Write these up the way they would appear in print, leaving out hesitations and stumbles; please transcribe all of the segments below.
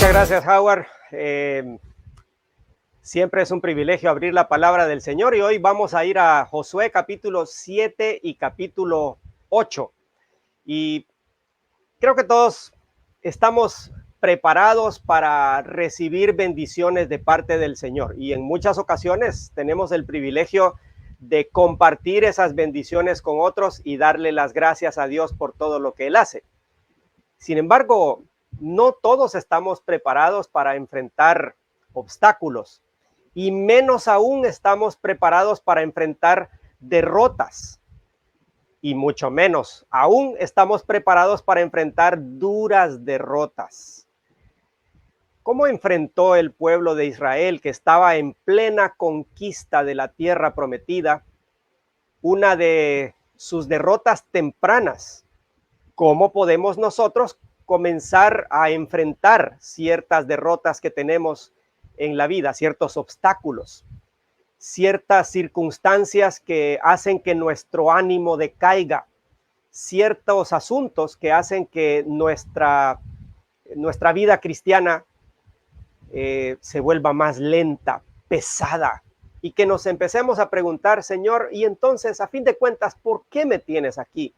Muchas gracias, Howard. Siempre es un privilegio abrir la palabra del Señor y hoy vamos a ir a Josué capítulo 7 y capítulo 8. Y creo que todos estamos preparados para recibir bendiciones de parte del Señor y en muchas ocasiones tenemos el privilegio de compartir esas bendiciones con otros y darle las gracias a Dios por todo lo que Él hace. Sin embargo, no todos estamos preparados para enfrentar obstáculos y menos aún estamos preparados para enfrentar derrotas y mucho menos aún estamos preparados para enfrentar duras derrotas. ¿Cómo enfrentó el pueblo de Israel, que estaba en plena conquista de la tierra prometida, una de sus derrotas tempranas? ¿Cómo podemos nosotros comenzar a enfrentar ciertas derrotas que tenemos en la vida, ciertos obstáculos, ciertas circunstancias que hacen que nuestro ánimo decaiga, ciertos asuntos que hacen que nuestra vida cristiana se vuelva más lenta, pesada, y que nos empecemos a preguntar, Señor, y entonces, a fin de cuentas, ¿por qué me tienes aquí?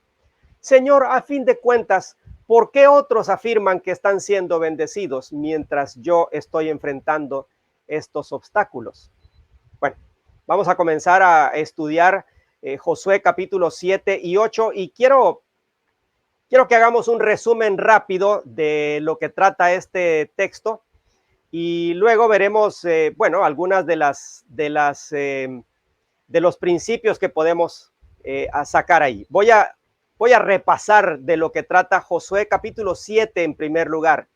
Señor, a fin de cuentas, ¿por qué otros afirman que están siendo bendecidos mientras yo estoy enfrentando estos obstáculos? Bueno, vamos a comenzar a estudiar Josué capítulo 7 y 8 y quiero que hagamos un resumen rápido de lo que trata este texto y luego veremos, algunas de los principios que podemos sacar ahí. Voy a repasar de lo que trata Josué capítulo 7 en primer lugar.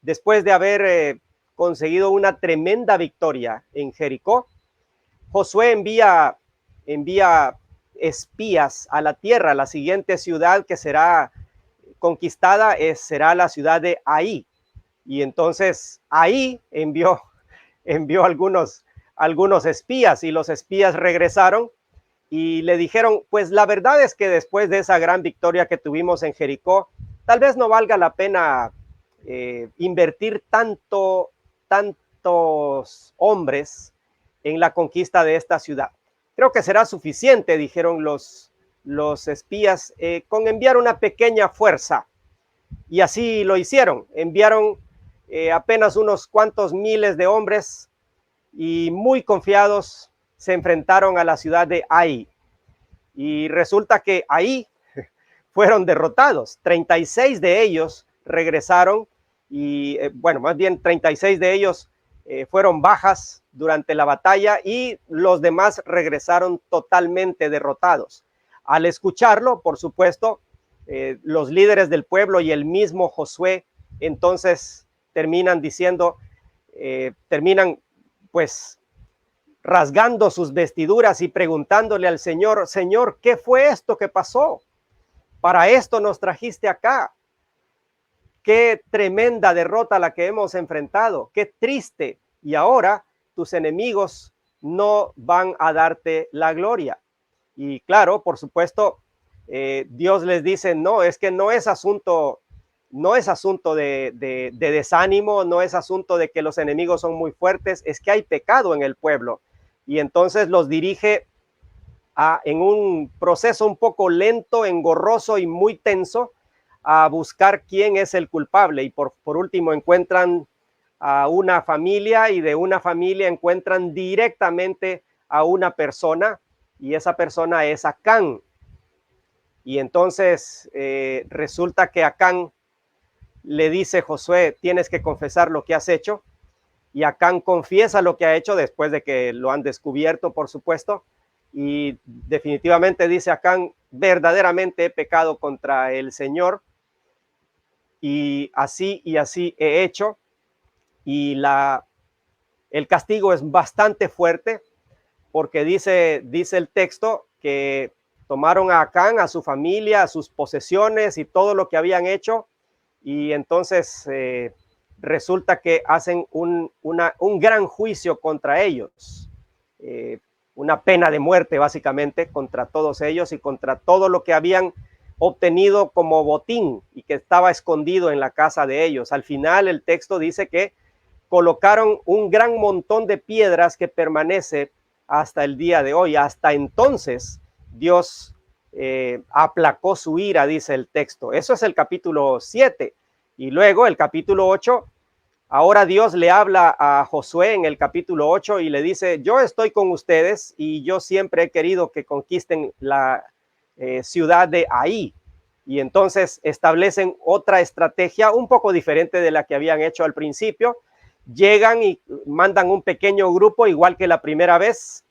Después de haber conseguido una tremenda victoria en Jericó, Josué envía espías a la tierra. La siguiente ciudad que será conquistada será la ciudad de Ai. Y entonces Ai envió algunos espías y los espías regresaron y le dijeron, pues la verdad es que después de esa gran victoria que tuvimos en Jericó, tal vez no valga la pena invertir tantos hombres en la conquista de esta ciudad. Creo que será suficiente, dijeron los espías, con enviar una pequeña fuerza. Y así lo hicieron. Enviaron apenas unos cuantos miles de hombres y muy confiados se enfrentaron a la ciudad de Ai. Y resulta que ahí fueron derrotados. 36 de ellos regresaron y, más bien 36 de ellos fueron bajas durante la batalla y los demás regresaron totalmente derrotados. Al escucharlo, por supuesto, los líderes del pueblo y el mismo Josué entonces terminan rasgando sus vestiduras y preguntándole al Señor, Señor, ¿qué fue esto que pasó? Para esto nos trajiste acá. Qué tremenda derrota la que hemos enfrentado, qué triste. Y ahora tus enemigos no van a darte la gloria. Y claro, por supuesto, Dios les dice, no, es que no es asunto de desánimo, no es asunto de que los enemigos son muy fuertes, es que hay pecado en el pueblo. Y entonces los dirige en un proceso un poco lento, engorroso y muy tenso a buscar quién es el culpable. Y por último encuentran a una familia y de una familia encuentran directamente a una persona y esa persona es Acán. Y entonces resulta que Acán le dice, Josué, tienes que confesar lo que has hecho. Y Acán confiesa lo que ha hecho después de que lo han descubierto, por supuesto. Y definitivamente dice Acán, verdaderamente he pecado contra el Señor. Y así he hecho. Y el castigo es bastante fuerte porque dice el texto que tomaron a Acán, a su familia, a sus posesiones y todo lo que habían hecho. Y entonces resulta que hacen un gran juicio contra ellos, una pena de muerte básicamente contra todos ellos y contra todo lo que habían obtenido como botín y que estaba escondido en la casa de ellos. Al final el texto dice que colocaron un gran montón de piedras que permanece hasta el día de hoy. Hasta entonces Dios aplacó su ira, dice el texto. Eso es el capítulo 7. Y luego el capítulo 8, ahora Dios le habla a Josué en el capítulo 8 y le dice, yo estoy con ustedes y yo siempre he querido que conquisten la ciudad de Ai. Y entonces establecen otra estrategia un poco diferente de la que habían hecho al principio. Llegan y mandan un pequeño grupo, igual que la primera vez,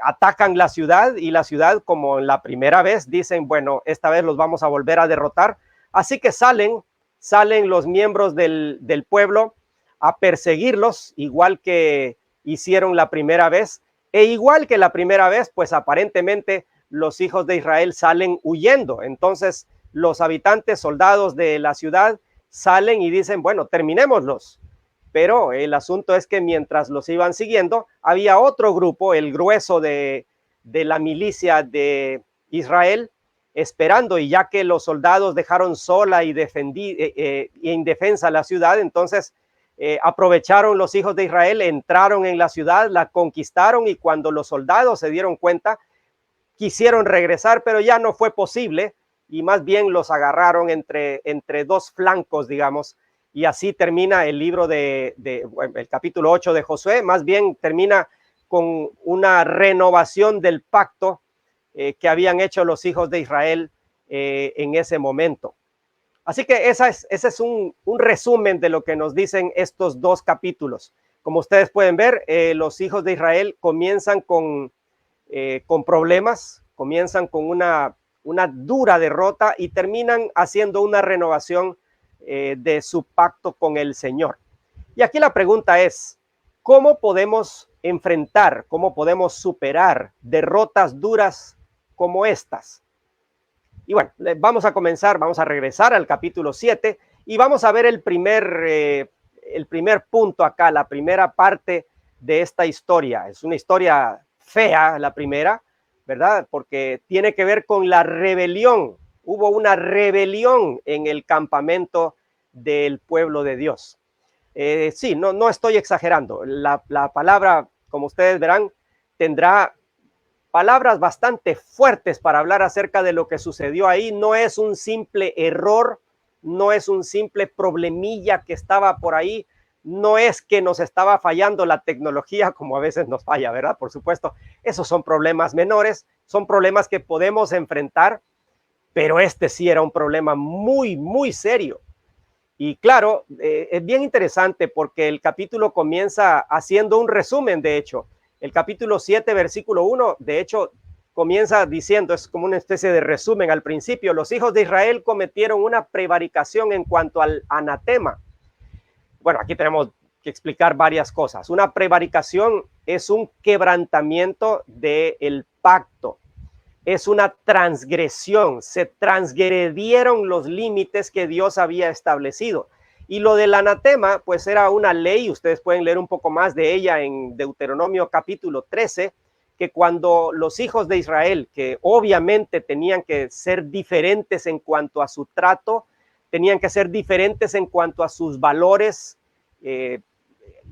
atacan la ciudad y la ciudad, como en la primera vez, dicen, bueno, esta vez los vamos a volver a derrotar. Así que salen los miembros del pueblo a perseguirlos, igual que hicieron la primera vez. E igual que la primera vez, pues aparentemente los hijos de Israel salen huyendo. Entonces los habitantes, soldados de la ciudad, salen y dicen, bueno, terminémoslos. Pero el asunto es que mientras los iban siguiendo, había otro grupo, el grueso de la milicia de Israel, esperando, y ya que los soldados dejaron sola y indefensa la ciudad, entonces aprovecharon los hijos de Israel, entraron en la ciudad, la conquistaron, y cuando los soldados se dieron cuenta, quisieron regresar, pero ya no fue posible, y más bien los agarraron entre dos flancos, digamos, y así termina el libro el capítulo 8 de Josué. Más bien termina con una renovación del pacto que habían hecho los hijos de Israel en ese momento. Así que ese es un resumen de lo que nos dicen estos dos capítulos. Como ustedes pueden ver, los hijos de Israel comienzan con problemas, comienzan con una dura derrota y terminan haciendo una renovación de su pacto con el Señor. Y aquí la pregunta es, ¿cómo podemos enfrentar, cómo podemos superar derrotas duras como estas? Y bueno, vamos a comenzar, vamos a regresar al capítulo 7 y vamos a ver el primer punto acá, la primera parte de esta historia. Es una historia fea, la primera, ¿verdad? Porque tiene que ver con la rebelión. Hubo una rebelión en el campamento del pueblo de Dios. Sí, no estoy exagerando. La palabra, como ustedes verán, tendrá palabras bastante fuertes para hablar acerca de lo que sucedió ahí. No es un simple error, no es un simple problemilla que estaba por ahí, no es que nos estaba fallando la tecnología como a veces nos falla, ¿verdad? Por supuesto, esos son problemas menores, son problemas que podemos enfrentar, pero este sí era un problema muy, muy serio. Y claro, es bien interesante porque el capítulo comienza haciendo un resumen, de hecho. El capítulo 7, versículo 1, de hecho, comienza diciendo, es como una especie de resumen al principio, los hijos de Israel cometieron una prevaricación en cuanto al anatema. Bueno, aquí tenemos que explicar varias cosas. Una prevaricación es un quebrantamiento del pacto. Es una transgresión, se transgredieron los límites que Dios había establecido. Y lo del anatema, pues era una ley, ustedes pueden leer un poco más de ella en Deuteronomio capítulo 13, que cuando los hijos de Israel, que obviamente tenían que ser diferentes en cuanto a su trato, tenían que ser diferentes en cuanto a sus valores,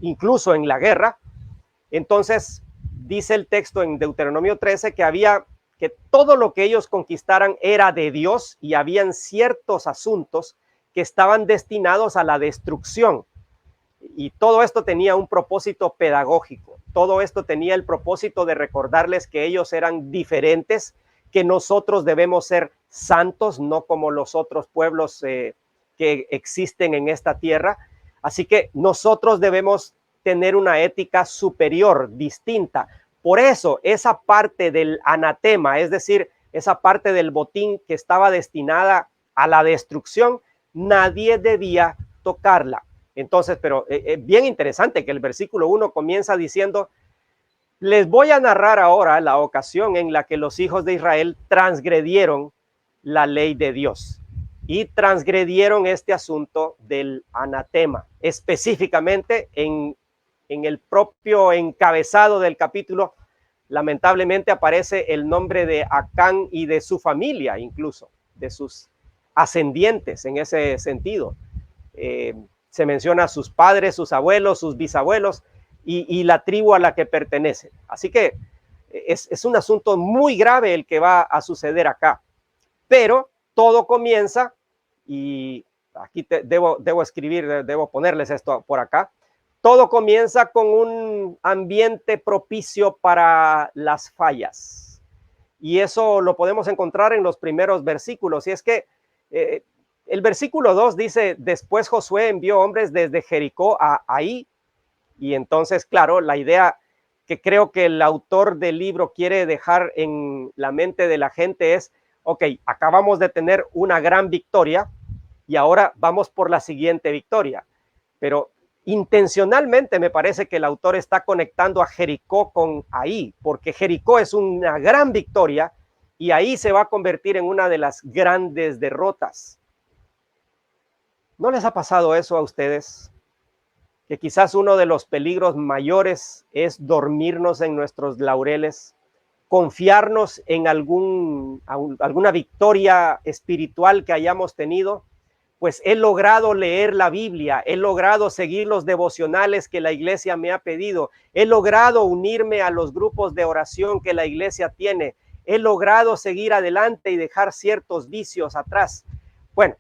incluso en la guerra, entonces dice el texto en Deuteronomio 13 que todo lo que ellos conquistaran era de Dios y habían ciertos asuntos que estaban destinados a la destrucción. Y todo esto tenía un propósito pedagógico. Todo esto tenía el propósito de recordarles que ellos eran diferentes, que nosotros debemos ser santos, no como los otros pueblos que existen en esta tierra. Así que nosotros debemos tener una ética superior, distinta. Por eso, esa parte del anatema, es decir, esa parte del botín que estaba destinada a la destrucción, nadie debía tocarla. Entonces, pero es bien interesante que el versículo 1 comienza diciendo, les voy a narrar ahora la ocasión en la que los hijos de Israel transgredieron la ley de Dios y transgredieron este asunto del anatema. Específicamente en el propio encabezado del capítulo, lamentablemente aparece el nombre de Acán y de su familia, incluso de sus ascendientes en ese sentido. se menciona a sus padres, sus abuelos, sus bisabuelos y la tribu a la que pertenece. Así que es un asunto muy grave el que va a suceder acá. Pero todo comienza, y aquí debo escribir, debo ponerles esto por acá. Todo comienza con un ambiente propicio para las fallas. Y eso lo podemos encontrar en los primeros versículos. Y es que el versículo 2 dice, después Josué envió hombres desde Jericó a Ahí. Y entonces, claro, la idea que creo que el autor del libro quiere dejar en la mente de la gente es, ok, acabamos de tener una gran victoria y ahora vamos por la siguiente victoria. Pero intencionalmente me parece que el autor está conectando a Jericó con Ahí, porque Jericó es una gran victoria y Ahí se va a convertir en una de las grandes derrotas. ¿No les ha pasado eso a ustedes? Que quizás uno de los peligros mayores es dormirnos en nuestros laureles, confiarnos en alguna victoria espiritual que hayamos tenido. Pues he logrado leer la Biblia, he logrado seguir los devocionales que la iglesia me ha pedido, he logrado unirme a los grupos de oración que la iglesia tiene, he logrado seguir adelante y dejar ciertos vicios atrás. Bueno,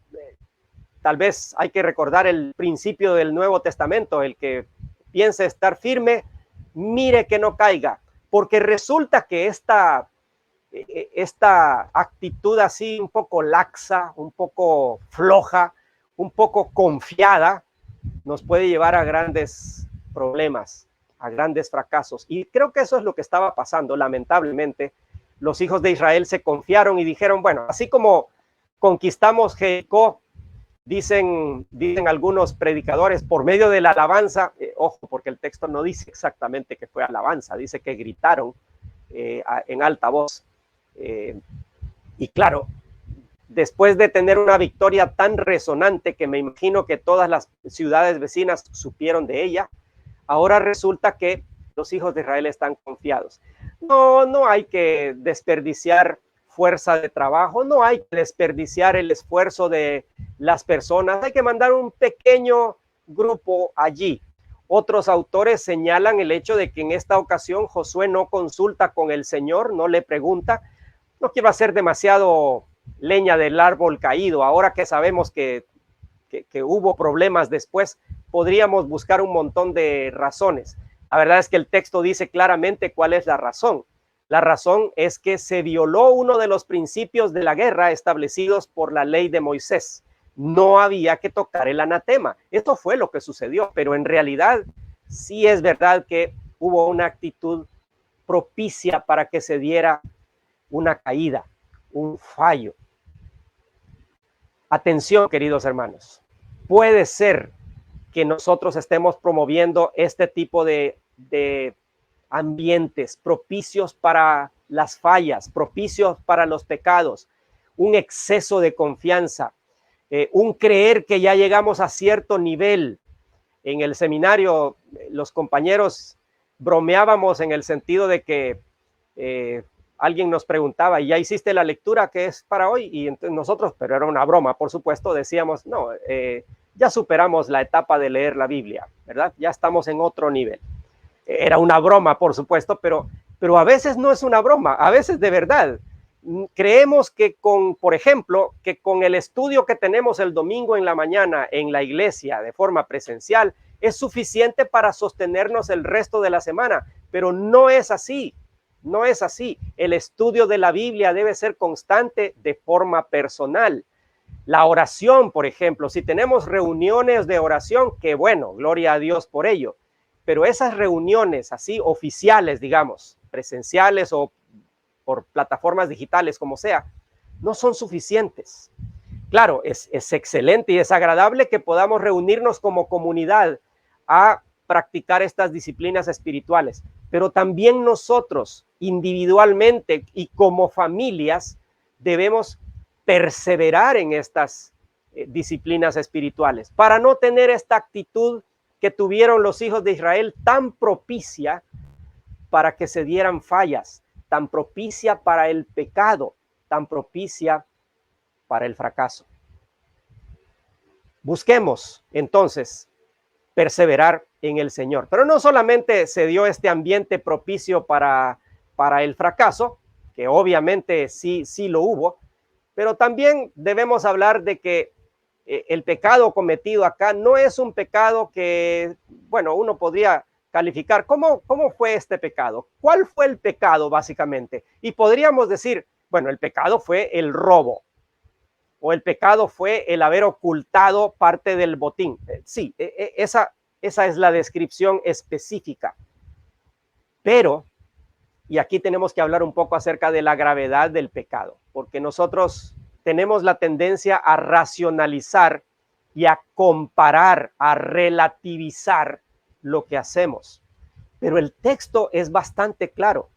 tal vez hay que recordar el principio del Nuevo Testamento, el que piense estar firme, mire que no caiga, porque resulta que esta actitud así un poco laxa, un poco floja, un poco confiada, nos puede llevar a grandes problemas, a grandes fracasos. Y creo que eso es lo que estaba pasando, lamentablemente. Los hijos de Israel se confiaron y dijeron, bueno, así como conquistamos Jericó, dicen algunos predicadores, por medio de la alabanza, ojo, porque el texto no dice exactamente que fue alabanza, dice que gritaron en alta voz. Y claro, después de tener una victoria tan resonante que me imagino que todas las ciudades vecinas supieron de ella, ahora resulta que los hijos de Israel están confiados. No hay que desperdiciar fuerza de trabajo, no hay que desperdiciar el esfuerzo de las personas, hay que mandar un pequeño grupo allí. Otros autores señalan el hecho de que en esta ocasión Josué no consulta con el Señor, no le pregunta. No quiero hacer demasiado leña del árbol caído. Ahora que sabemos que hubo problemas después, podríamos buscar un montón de razones. La verdad es que el texto dice claramente cuál es la razón. La razón es que se violó uno de los principios de la guerra establecidos por la ley de Moisés. No había que tocar el anatema. Esto fue lo que sucedió, pero en realidad sí es verdad que hubo una actitud propicia para que se diera una caída, un fallo. Atención, queridos hermanos, puede ser que nosotros estemos promoviendo este tipo de ambientes propicios para las fallas, propicios para los pecados, un exceso de confianza, un creer que ya llegamos a cierto nivel. En el seminario, los compañeros bromeábamos en el sentido de que alguien nos preguntaba, ¿ya hiciste la lectura que es para hoy? Y entonces nosotros, pero era una broma, por supuesto, decíamos, no, ya superamos la etapa de leer la Biblia, ¿verdad? Ya estamos en otro nivel. Era una broma, por supuesto, pero a veces no es una broma, a veces de verdad. Creemos que por ejemplo, que con el estudio que tenemos el domingo en la mañana en la iglesia de forma presencial es suficiente para sostenernos el resto de la semana, pero no es así. No es así. El estudio de la Biblia debe ser constante de forma personal. La oración, por ejemplo, si tenemos reuniones de oración, qué bueno, gloria a Dios por ello. Pero esas reuniones así oficiales, digamos, presenciales o por plataformas digitales, como sea, no son suficientes. Claro, es excelente y es agradable que podamos reunirnos como comunidad a practicar estas disciplinas espirituales, pero también nosotros individualmente y como familias debemos perseverar en estas disciplinas espirituales para no tener esta actitud que tuvieron los hijos de Israel tan propicia para que se dieran fallas, tan propicia para el pecado, tan propicia para el fracaso. Busquemos entonces perseverar en el Señor. Pero no solamente se dio este ambiente propicio para el fracaso, que obviamente sí lo hubo, pero también debemos hablar de que el pecado cometido acá no es un pecado que, bueno, uno podría calificar. ¿Cómo fue este pecado? ¿Cuál fue el pecado básicamente? Y podríamos decir, bueno, el pecado fue el robo, o el pecado fue el haber ocultado parte del botín. Sí, esa es la descripción específica. Pero, y aquí tenemos que hablar un poco acerca de la gravedad del pecado, porque nosotros tenemos la tendencia a racionalizar y a comparar, a relativizar lo que hacemos. Pero el texto es bastante claro.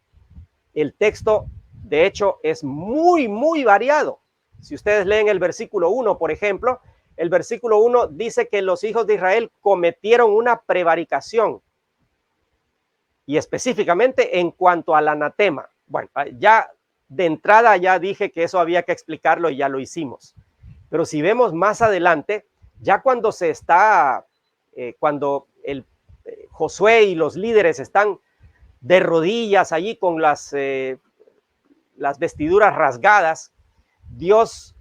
El texto, de hecho, es muy variado. Si ustedes leen el versículo 1, por ejemplo, el versículo 1 dice que los hijos de Israel cometieron una prevaricación. Y específicamente en cuanto al anatema. Bueno, ya de entrada ya dije que eso había que explicarlo y ya lo hicimos. Pero si vemos más adelante, ya cuando se está, cuando Josué y los líderes están de rodillas allí con las vestiduras rasgadas, Dios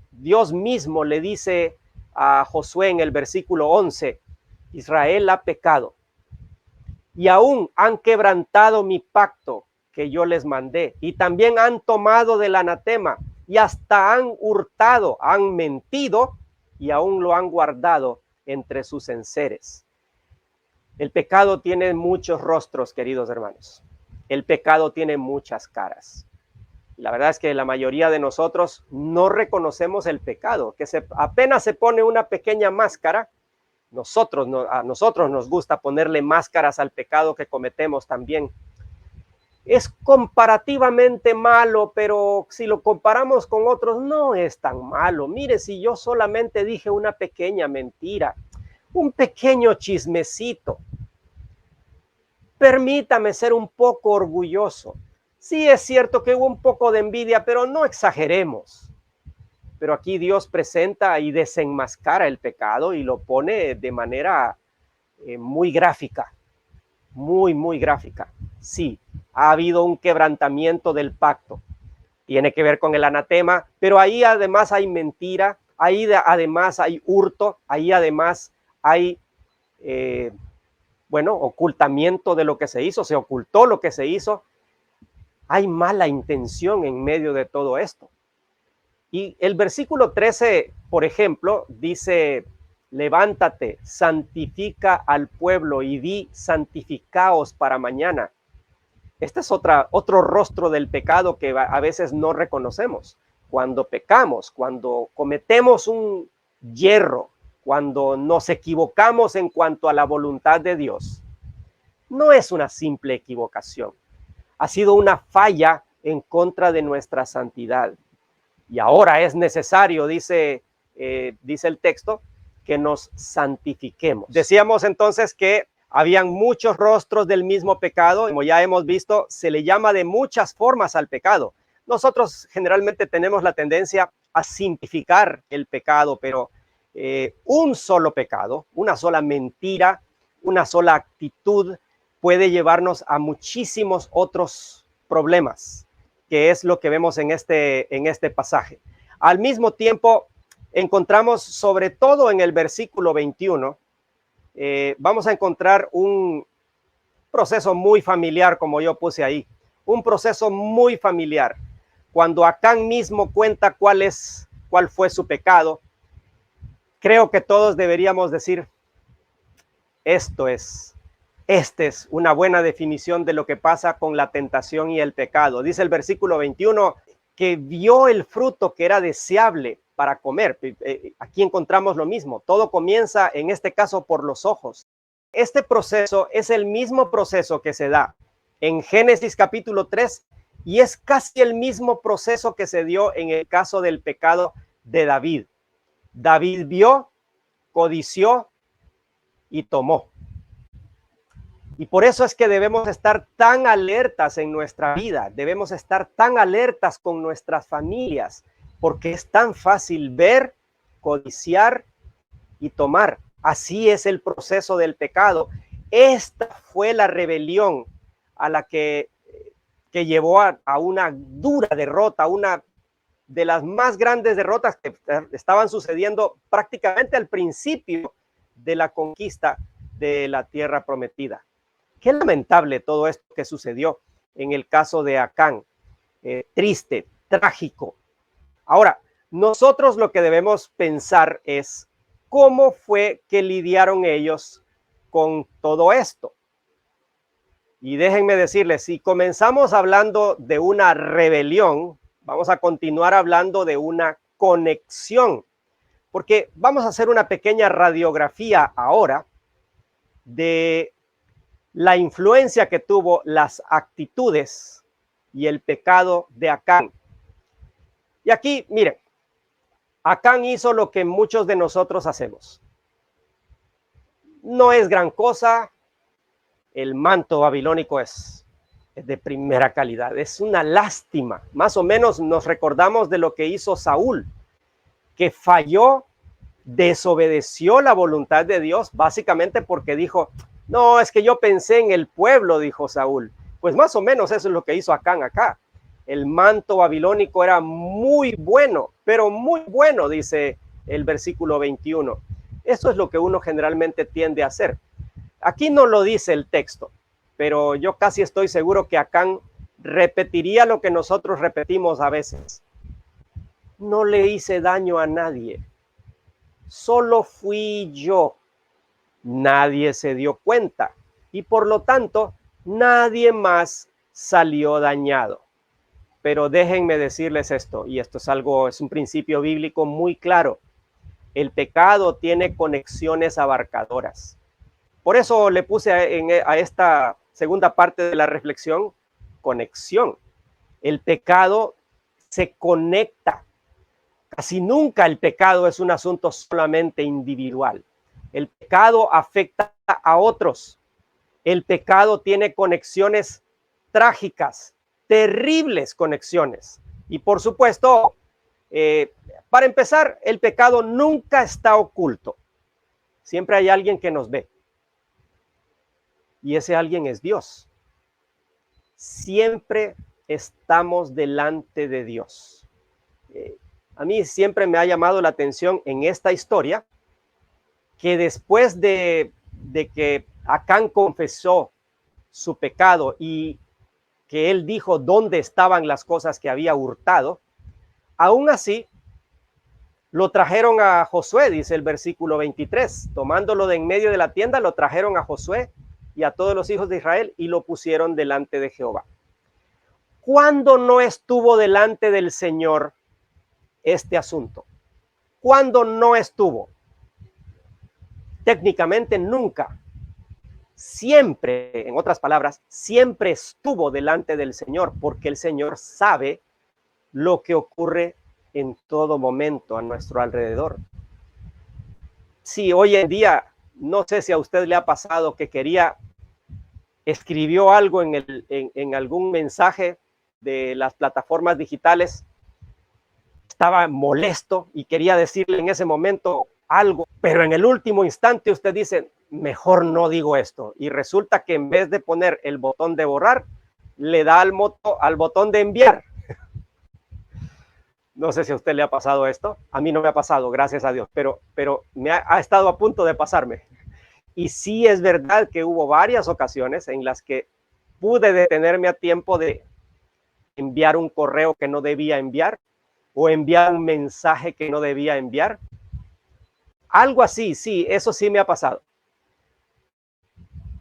mismo le dice a Josué en el versículo 11, Israel ha pecado y aún han quebrantado mi pacto que yo les mandé, y también han tomado del anatema y hasta han hurtado, han mentido y aún lo han guardado entre sus enseres. El pecado tiene muchos rostros, queridos hermanos. El pecado tiene muchas caras. La verdad es que la mayoría de nosotros no reconocemos el pecado, que apenas se pone una pequeña máscara. A nosotros nos gusta ponerle máscaras al pecado que cometemos también. Es comparativamente malo, pero si lo comparamos con otros, no es tan malo. Mire, si yo solamente dije una pequeña mentira, un pequeño chismecito, permítame ser un poco orgulloso. Sí es cierto que hubo un poco de envidia, pero no exageremos. Pero aquí Dios presenta y desenmascara el pecado y lo pone de manera muy gráfica, muy gráfica. Sí, ha habido un quebrantamiento del pacto. Tiene que ver con el anatema, pero ahí además hay mentira, ahí además hay hurto, ahí además hay, ocultamiento de lo que se hizo, se ocultó lo que se hizo. Hay mala intención en medio de todo esto. Y el versículo 13, por ejemplo, dice, levántate, santifica al pueblo y di, santificaos para mañana. Este es otro rostro del pecado que a veces no reconocemos. Cuando pecamos, cuando cometemos un yerro, cuando nos equivocamos en cuanto a la voluntad de Dios, no es una simple equivocación. Ha sido una falla en contra de nuestra santidad. Y ahora es necesario, dice el texto, que nos santifiquemos. Decíamos entonces que habían muchos rostros del mismo pecado. Como ya hemos visto, se le llama de muchas formas al pecado. Nosotros generalmente tenemos la tendencia a simplificar el pecado, pero un solo pecado, una sola mentira, una sola actitud puede llevarnos a muchísimos otros problemas, que es lo que vemos en este pasaje. Al mismo tiempo, encontramos, sobre todo en el versículo 21, vamos a encontrar un proceso muy familiar, como yo puse ahí, un proceso muy familiar. Cuando Acán mismo cuenta cuál fue su pecado, creo que todos deberíamos decir, esta es una buena definición de lo que pasa con la tentación y el pecado. Dice el versículo 21 que vio el fruto que era deseable para comer. Aquí encontramos lo mismo. Todo comienza, en este caso, por los ojos. Este proceso es el mismo proceso que se da en Génesis capítulo 3 y es casi el mismo proceso que se dio en el caso del pecado de David. David vio, codició y tomó. Y por eso es que debemos estar tan alertas en nuestra vida, debemos estar tan alertas con nuestras familias, porque es tan fácil ver, codiciar y tomar. Así es el proceso del pecado. Esta fue la rebelión a la que llevó a una dura derrota, una de las más grandes derrotas que estaban sucediendo prácticamente al principio de la conquista de la tierra prometida. Qué lamentable todo esto que sucedió en el caso de Acán. Triste, trágico. Ahora, nosotros lo que debemos pensar es cómo fue que lidiaron ellos con todo esto. Y déjenme decirles, si comenzamos hablando de una rebelión, vamos a continuar hablando de una conexión, porque vamos a hacer una pequeña radiografía ahora de la influencia que tuvo las actitudes y el pecado de Acán. Y aquí, miren, Acán hizo lo que muchos de nosotros hacemos. No es gran cosa, el manto babilónico es de primera calidad, es una lástima. Más o menos nos recordamos de lo que hizo Saúl, que falló, desobedeció la voluntad de Dios, básicamente porque dijo, no, es que yo pensé en el pueblo, dijo Saúl. Pues más o menos eso es lo que hizo Acán acá. El manto babilónico era muy bueno, pero muy bueno, dice el versículo 21. Eso es lo que uno generalmente tiende a hacer. Aquí no lo dice el texto, pero yo casi estoy seguro que Acán repetiría lo que nosotros repetimos a veces. No le hice daño a nadie, solo fui yo. Nadie se dio cuenta y por lo tanto nadie más salió dañado. Pero déjenme decirles esto, y esto es un principio bíblico muy claro. El pecado tiene conexiones abarcadoras. Por eso le puse a esta segunda parte de la reflexión, conexión. El pecado se conecta. Casi nunca el pecado es un asunto solamente individual. El pecado afecta a otros. El pecado tiene conexiones trágicas, terribles conexiones. Y por supuesto, para empezar, el pecado nunca está oculto. Siempre hay alguien que nos ve. Y ese alguien es Dios. Siempre estamos delante de Dios. A mí siempre me ha llamado la atención en esta historia que después de que Acán confesó su pecado y que él dijo dónde estaban las cosas que había hurtado, aún así lo trajeron a Josué, dice el versículo 23, tomándolo de en medio de la tienda, lo trajeron a Josué y a todos los hijos de Israel y lo pusieron delante de Jehová. ¿Cuándo no estuvo delante del Señor este asunto? ¿Cuándo no estuvo? Técnicamente nunca. Siempre, en otras palabras, siempre estuvo delante del Señor, porque el Señor sabe lo que ocurre en todo momento a nuestro alrededor. Si hoy en día, no sé si a usted le ha pasado que escribió algo en algún mensaje de las plataformas digitales, estaba molesto y quería decirle en ese momento algo, pero en el último instante usted dice, mejor no digo esto, y resulta que en vez de poner el botón de borrar, le da al botón de enviar. No sé si a usted le ha pasado esto, a mí no me ha pasado, gracias a Dios, pero me ha estado a punto de pasarme. Y sí es verdad que hubo varias ocasiones en las que pude detenerme a tiempo de enviar un correo que no debía enviar o enviar un mensaje que no debía enviar. Algo así, sí, eso sí me ha pasado.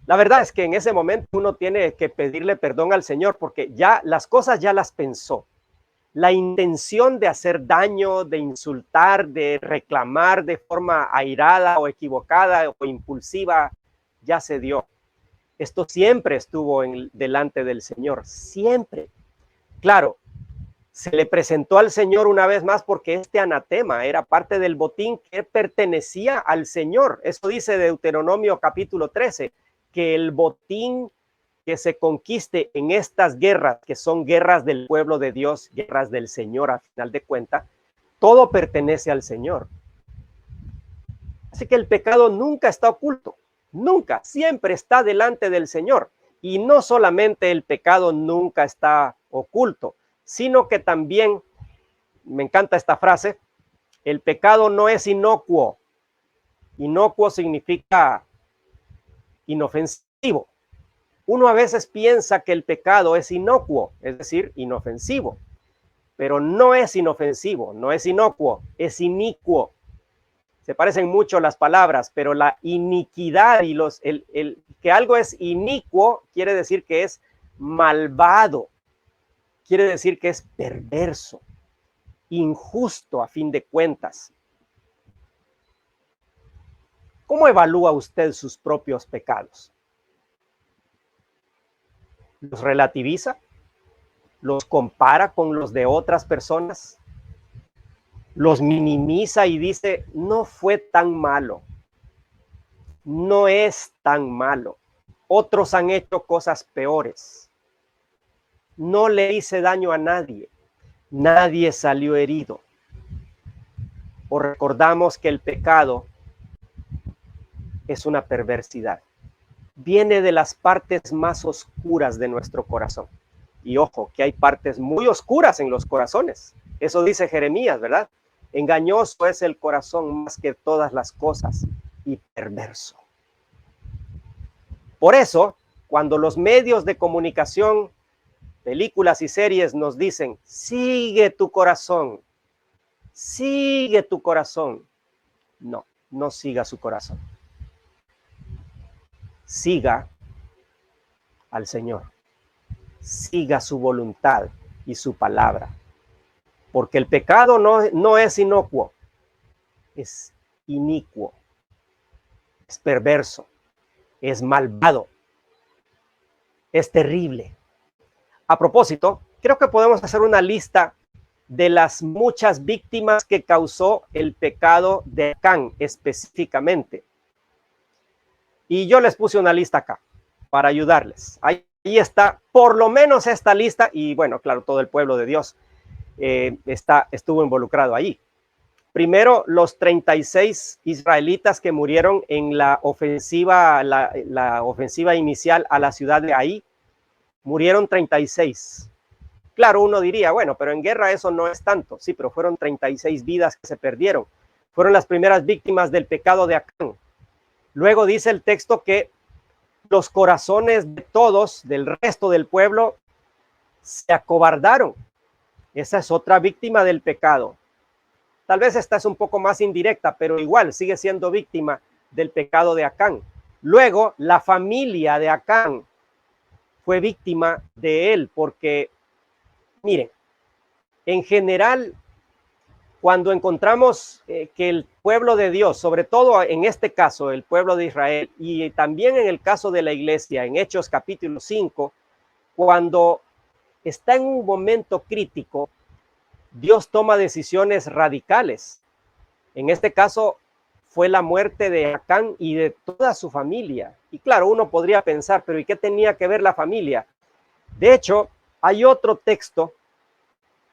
La verdad es que en ese momento uno tiene que pedirle perdón al Señor porque ya las cosas ya las pensó. La intención de hacer daño, de insultar, de reclamar de forma airada o equivocada o impulsiva, ya se dio. Esto siempre estuvo delante del Señor, siempre. Claro, se le presentó al Señor una vez más porque este anatema era parte del botín que pertenecía al Señor. Eso dice Deuteronomio capítulo 13, que el botín que se conquiste en estas guerras, que son guerras del pueblo de Dios, guerras del Señor a final de cuentas, todo pertenece al Señor. Así que el pecado nunca está oculto, nunca, siempre está delante del Señor. Y no solamente el pecado nunca está oculto, sino que también, me encanta esta frase, el pecado no es inocuo. Inocuo significa inofensivo. Uno a veces piensa que el pecado es inocuo, es decir, inofensivo, pero no es inofensivo, no es inocuo, es inicuo. Se parecen mucho las palabras, pero la iniquidad y que algo es inicuo quiere decir que es malvado, quiere decir que es perverso, injusto a fin de cuentas. ¿Cómo evalúa usted sus propios pecados? ¿Los relativiza? ¿Los compara con los de otras personas? ¿Los minimiza y dice, no fue tan malo? No es tan malo. Otros han hecho cosas peores. No le hice daño a nadie. Nadie salió herido. O recordamos que el pecado es una perversidad. Viene de las partes más oscuras de nuestro corazón. Y ojo, que hay partes muy oscuras en los corazones. Eso dice Jeremías, ¿verdad? Engañoso es el corazón más que todas las cosas y perverso. Por eso, cuando los medios de comunicación, películas y series nos dicen, sigue tu corazón, no, no siga su corazón. Siga al Señor, siga su voluntad y su palabra, porque el pecado no es inocuo, es inicuo, es perverso, es malvado, es terrible. A propósito, creo que podemos hacer una lista de las muchas víctimas que causó el pecado de Acán específicamente. Y yo les puse una lista acá para ayudarles. Ahí está por lo menos esta lista y bueno, claro, todo el pueblo de Dios estuvo involucrado ahí. Primero, los 36 israelitas que murieron en la ofensiva, la ofensiva inicial a la ciudad de Ai, murieron 36. Claro, uno diría, bueno, pero en guerra eso no es tanto. Sí, pero fueron 36 vidas que se perdieron. Fueron las primeras víctimas del pecado de Acán. Luego dice el texto que los corazones de todos, del resto del pueblo, se acobardaron. Esa es otra víctima del pecado. Tal vez esta es un poco más indirecta, pero igual sigue siendo víctima del pecado de Acán. Luego, la familia de Acán fue víctima de él, porque, miren, en general, cuando encontramos que el pueblo de Dios, sobre todo en este caso, el pueblo de Israel, y también en el caso de la iglesia, en Hechos capítulo 5, cuando está en un momento crítico, Dios toma decisiones radicales. En este caso fue la muerte de Acán y de toda su familia. Y claro, uno podría pensar, pero ¿y qué tenía que ver la familia? De hecho, hay otro texto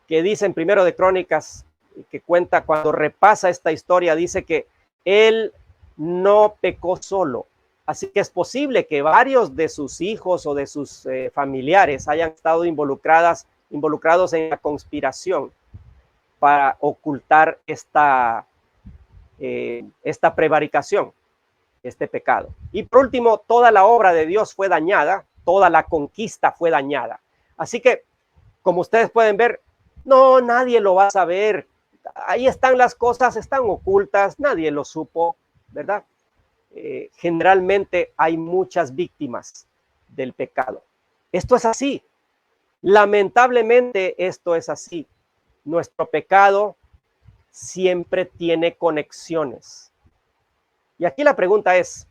que dice en Primero de Crónicas, que cuenta cuando repasa esta historia, dice que él no pecó solo. Así que es posible que varios de sus hijos o de sus familiares hayan estado involucrados en la conspiración para ocultar esta prevaricación, este pecado. Y por último, toda la obra de Dios fue dañada, toda la conquista fue dañada. Así que, como ustedes pueden ver, no, nadie lo va a saber. Ahí están las cosas, están ocultas, nadie lo supo, ¿verdad? Generalmente hay muchas víctimas del pecado. Esto es así. Lamentablemente esto es así. Nuestro pecado siempre tiene conexiones. Y aquí la pregunta es,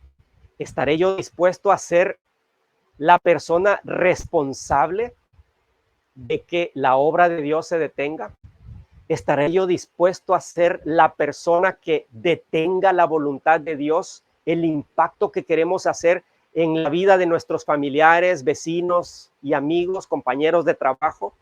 ¿estaré yo dispuesto a ser la persona responsable de que la obra de Dios se detenga? ¿Estaré yo dispuesto a ser la persona que detenga la voluntad de Dios, el impacto que queremos hacer en la vida de nuestros familiares, vecinos y amigos, compañeros de trabajo?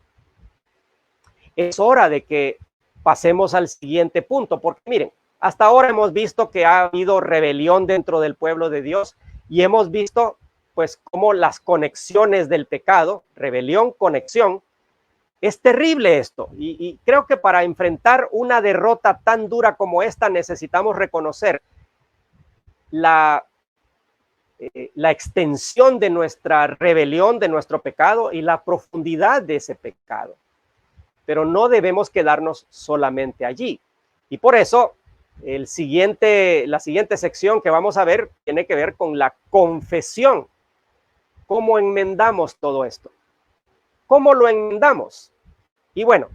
Es hora de que pasemos al siguiente punto, porque miren, Hasta ahora hemos visto que ha habido rebelión dentro del pueblo de Dios y hemos visto pues cómo las conexiones del pecado, rebelión, conexión, es terrible esto. Y creo que para enfrentar una derrota tan dura como esta necesitamos reconocer la extensión de nuestra rebelión, de nuestro pecado y la profundidad de ese pecado. Pero no debemos quedarnos solamente allí. Y por eso la siguiente sección que vamos a ver tiene que ver con la confesión. ¿Cómo enmendamos todo esto? ¿Cómo lo enmendamos? Y bueno,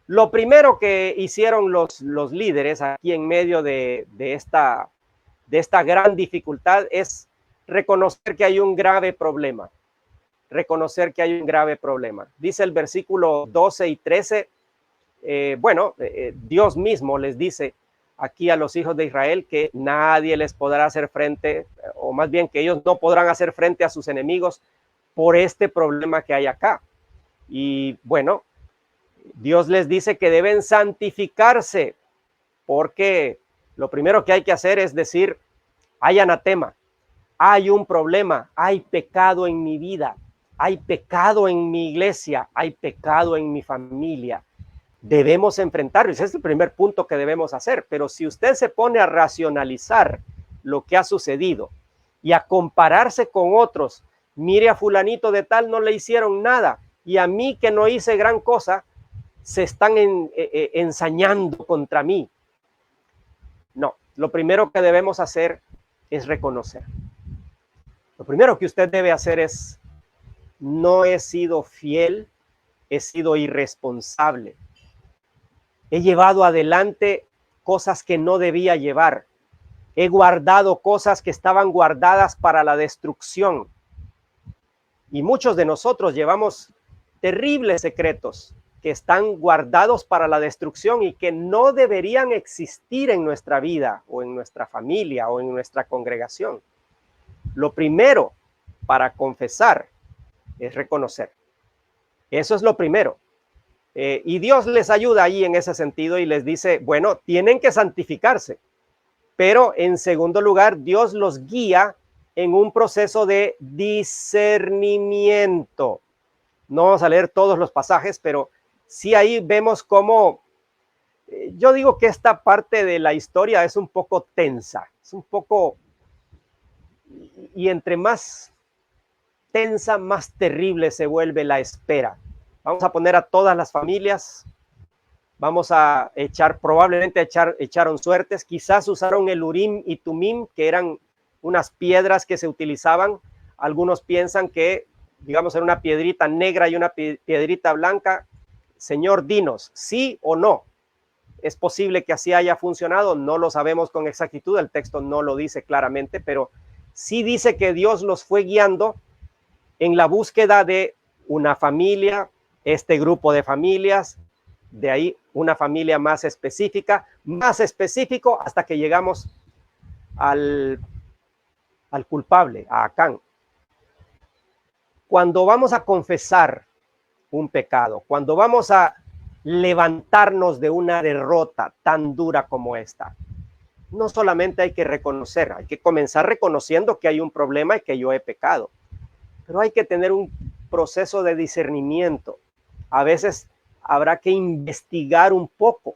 lo primero que hicieron los líderes aquí en medio de esta gran dificultad es reconocer que hay un grave problema. Reconocer que hay un grave problema. Dice el versículo 12 y 13, Dios mismo les dice aquí a los hijos de Israel que nadie les podrá hacer frente, o más bien que ellos no podrán hacer frente a sus enemigos por este problema que hay acá. Y bueno, Dios les dice que deben santificarse, porque lo primero que hay que hacer es decir, hay anatema, hay un problema, hay pecado en mi vida, hay pecado en mi iglesia, hay pecado en mi familia. Debemos enfrentarlo. Ese es el primer punto que debemos hacer. Pero si usted se pone a racionalizar lo que ha sucedido y a compararse con otros, mire a fulanito de tal, no le hicieron nada, y a mí que no hice gran cosa, se están ensañando contra mí. No, lo primero que debemos hacer es reconocer. Lo primero que usted debe hacer es: no he sido fiel, he sido irresponsable. He llevado adelante cosas que no debía llevar. He guardado cosas que estaban guardadas para la destrucción. Y muchos de nosotros llevamos terribles secretos que están guardados para la destrucción y que no deberían existir en nuestra vida o en nuestra familia o en nuestra congregación. Lo primero para confesar es reconocer. Eso es lo primero. Y Dios les ayuda ahí en ese sentido y les dice, bueno, tienen que santificarse. Pero en segundo lugar, Dios los guía en un proceso de discernimiento. No vamos a leer todos los pasajes, pero sí ahí vemos cómo, yo digo que esta parte de la historia es un poco tensa, es un poco, y entre más tensa, más terrible se vuelve la espera. Vamos a poner a todas las familias, vamos a probablemente echaron suertes, quizás usaron el Urim y Tumim, que eran unas piedras que se utilizaban. Algunos piensan que, digamos, era una piedrita negra y una piedrita blanca. Señor, dinos, ¿sí o no? Es posible que así haya funcionado, no lo sabemos con exactitud, el texto no lo dice claramente, pero sí dice que Dios los fue guiando en la búsqueda de una familia, este grupo de familias, de ahí una familia más específico, hasta que llegamos al culpable, a Acán. Cuando vamos a confesar un pecado, cuando vamos a levantarnos de una derrota tan dura como esta, no solamente hay que reconocer, hay que comenzar reconociendo que hay un problema y que yo he pecado, pero hay que tener un proceso de discernimiento. A veces habrá que investigar un poco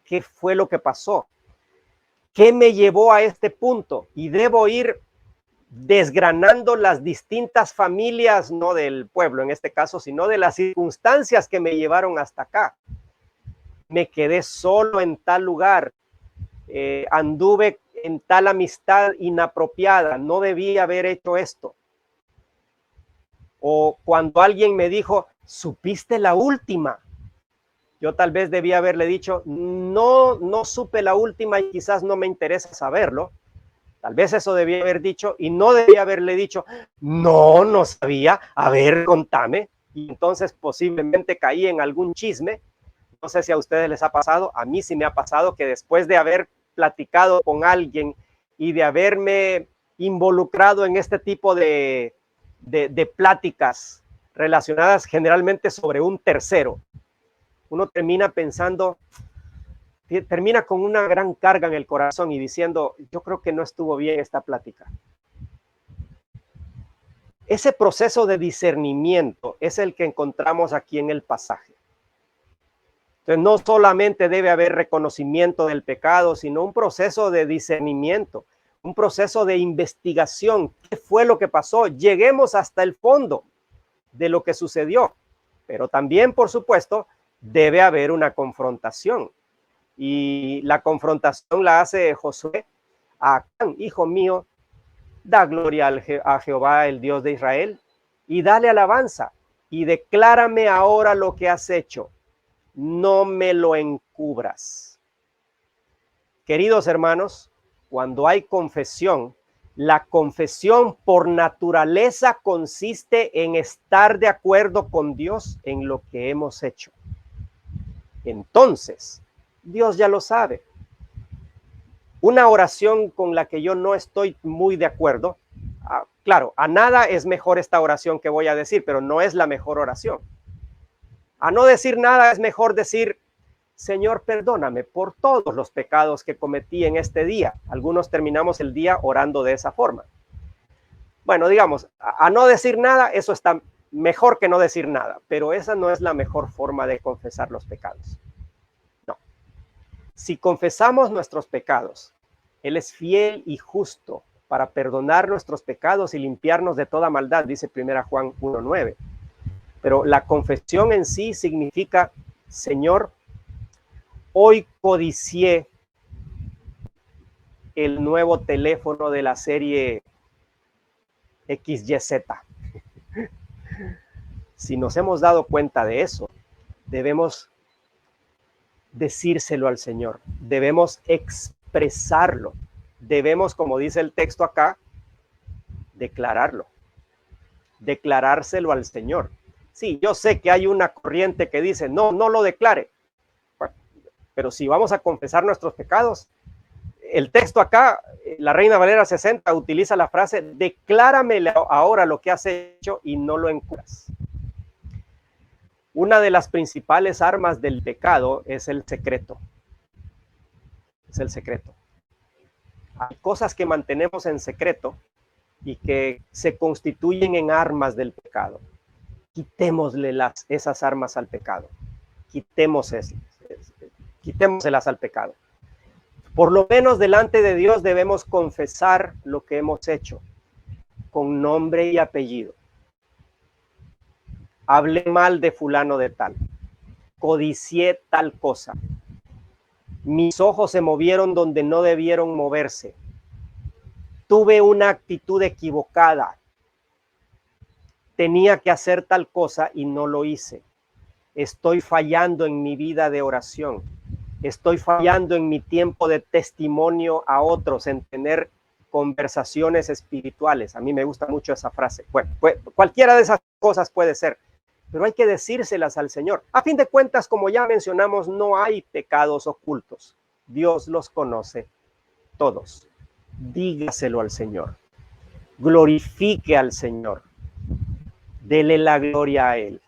qué fue lo que pasó, qué me llevó a este punto, y debo ir desgranando las distintas familias, no del pueblo en este caso, sino de las circunstancias que me llevaron hasta acá. Me quedé solo en tal lugar, anduve en tal amistad inapropiada, no debía haber hecho esto. O cuando alguien me dijo, ¿supiste la última? Yo tal vez debía haberle dicho, no supe la última y quizás no me interesa saberlo. Tal vez eso debía haber dicho, y no debía haberle dicho, no sabía, a ver, contame. Y entonces posiblemente caí en algún chisme. No sé si a ustedes les ha pasado, a mí sí me ha pasado que después de haber platicado con alguien y de haberme involucrado en este tipo de pláticas relacionadas generalmente sobre un tercero, uno termina pensando, termina con una gran carga en el corazón y diciendo, yo creo que no estuvo bien esta plática. Ese proceso de discernimiento es el que encontramos aquí en el pasaje. Entonces, no solamente debe haber reconocimiento del pecado, sino un proceso de discernimiento, un proceso de investigación. ¿Qué fue lo que pasó? Lleguemos hasta el fondo de lo que sucedió. Pero también, por supuesto, debe haber una confrontación. Y la confrontación la hace Josué a Acán: hijo mío, da gloria a Jehová, el Dios de Israel, y dale alabanza, y declárame ahora lo que has hecho. No me lo encubras. Queridos hermanos, cuando hay confesión, la confesión por naturaleza consiste en estar de acuerdo con Dios en lo que hemos hecho. Entonces, Dios ya lo sabe. Una oración con la que yo no estoy muy de acuerdo, claro, a nada es mejor esta oración que voy a decir, pero no es la mejor oración. A no decir nada es mejor decir: Señor, perdóname por todos los pecados que cometí en este día. Algunos terminamos el día orando de esa forma. Bueno, digamos, a no decir nada, eso está mejor que no decir nada, pero esa no es la mejor forma de confesar los pecados. No. Si confesamos nuestros pecados, Él es fiel y justo para perdonar nuestros pecados y limpiarnos de toda maldad, dice 1 Juan 1:9. Pero la confesión en sí significa: Señor, hoy codicié el nuevo teléfono de la serie XYZ. Si nos hemos dado cuenta de eso, debemos decírselo al Señor, debemos expresarlo, debemos, como dice el texto acá, declarárselo al Señor. Sí, yo sé que hay una corriente que dice, no lo declare. Pero si vamos a confesar nuestros pecados, el texto acá, la Reina Valera 60, utiliza la frase: declárame ahora lo que has hecho y no lo encubras. Una de las principales armas del pecado es el secreto. Es el secreto. Hay cosas que mantenemos en secreto y que se constituyen en armas del pecado. Quitémosle esas armas al pecado. Quitémoselas al pecado. Por lo menos delante de Dios debemos confesar lo que hemos hecho con nombre y apellido. Hablé mal de fulano de tal, codicié tal cosa, mis ojos se movieron donde no debieron moverse, tuve una actitud equivocada, tenía que hacer tal cosa y no lo hice. Estoy fallando en mi vida de oración, estoy fallando en mi tiempo de testimonio a otros, en tener conversaciones espirituales. A mí me gusta mucho esa frase. Bueno, cualquiera de esas cosas puede ser, pero hay que decírselas al Señor. A fin de cuentas, como ya mencionamos, no hay pecados ocultos. Dios los conoce todos. Dígaselo al Señor. Glorifique al Señor. Dele la gloria a Él.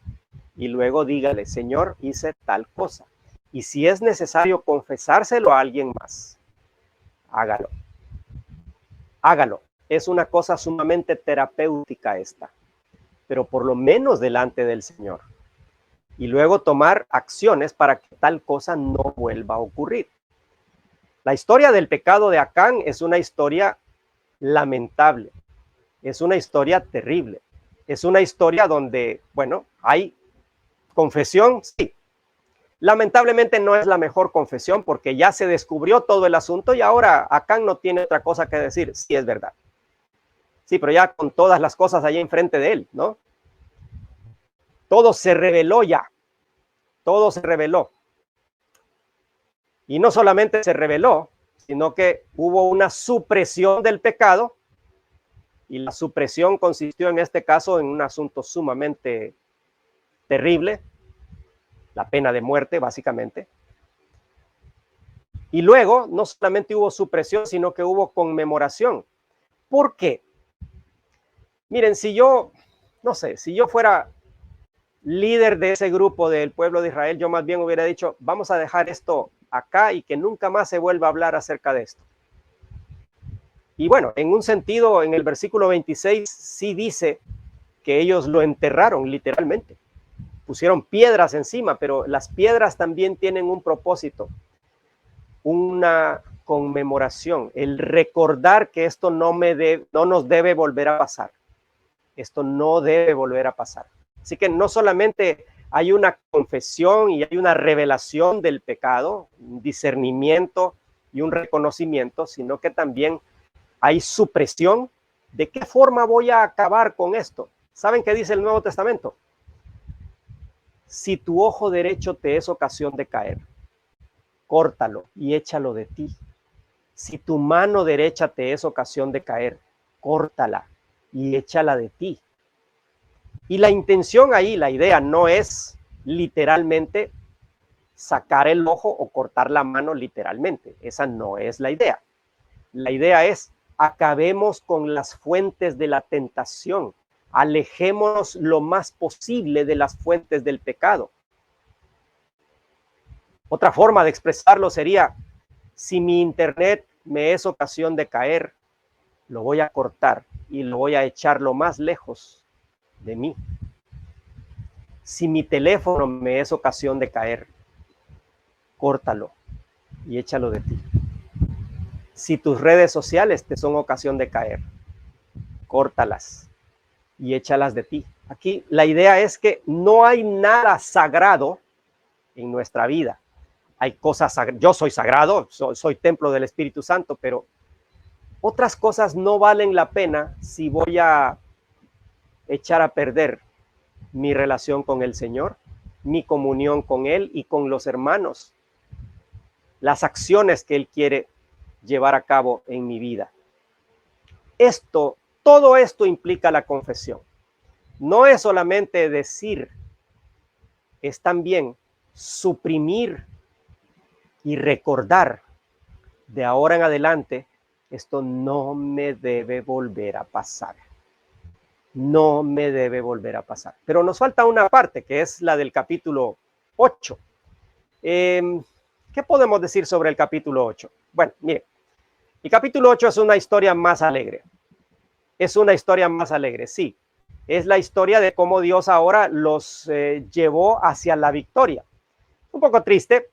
Y luego dígale: Señor, hice tal cosa. Y si es necesario confesárselo a alguien más, hágalo. Hágalo. Es una cosa sumamente terapéutica esta, pero por lo menos delante del Señor. Y luego tomar acciones para que tal cosa no vuelva a ocurrir. La historia del pecado de Acán es una historia lamentable. Es una historia terrible. Es una historia donde, bueno, hay confesión, sí. Lamentablemente no es la mejor confesión porque ya se descubrió todo el asunto y ahora Acán no tiene otra cosa que decir. Sí, es verdad. Sí, pero ya con todas las cosas allá enfrente de él, ¿no? Todo se reveló ya. Todo se reveló. Y no solamente se reveló, sino que hubo una supresión del pecado. Y la supresión consistió en este caso en un asunto sumamente terrible. La pena de muerte, básicamente. Y luego, no solamente hubo supresión, sino que hubo conmemoración. ¿Por qué? Miren, si yo fuera líder de ese grupo del pueblo de Israel, yo más bien hubiera dicho: vamos a dejar esto acá y que nunca más se vuelva a hablar acerca de esto. Y bueno, en un sentido, en el versículo 26 sí dice que ellos lo enterraron literalmente. Pusieron piedras encima, pero las piedras también tienen un propósito, una conmemoración, el recordar que esto no nos debe volver a pasar. Esto no debe volver a pasar. Así que no solamente hay una confesión y hay una revelación del pecado, un discernimiento y un reconocimiento, sino que también hay supresión. ¿De qué forma voy a acabar con esto? ¿Saben qué dice el Nuevo Testamento? Si tu ojo derecho te es ocasión de caer, córtalo y échalo de ti. Si tu mano derecha te es ocasión de caer, córtala y échala de ti. Y la intención ahí, la idea no es literalmente sacar el ojo o cortar la mano literalmente. Esa no es la idea. La idea es acabemos con las fuentes de la tentación. Alejémonos lo más posible de las fuentes del pecado. Otra forma de expresarlo sería, si mi internet me es ocasión de caer, lo voy a cortar y lo voy a echar lo más lejos de mí. Si mi teléfono me es ocasión de caer, córtalo y échalo de ti. Si tus redes sociales te son ocasión de caer, córtalas y échalas de ti. Aquí la idea es que no hay nada sagrado en nuestra vida. Hay cosas, yo soy sagrado, soy templo del Espíritu Santo, pero otras cosas no valen la pena si voy a echar a perder mi relación con el Señor, mi comunión con Él y con los hermanos, las acciones que Él quiere llevar a cabo en mi vida. Todo esto implica la confesión. No es solamente decir, es también suprimir y recordar de ahora en adelante, esto no me debe volver a pasar. No me debe volver a pasar. Pero nos falta una parte, que es la del capítulo 8. ¿Qué podemos decir sobre el capítulo 8? Bueno, miren, el capítulo 8 es una historia más alegre. Es una historia más alegre, sí. Es la historia de cómo Dios ahora los llevó hacia la victoria. Un poco triste,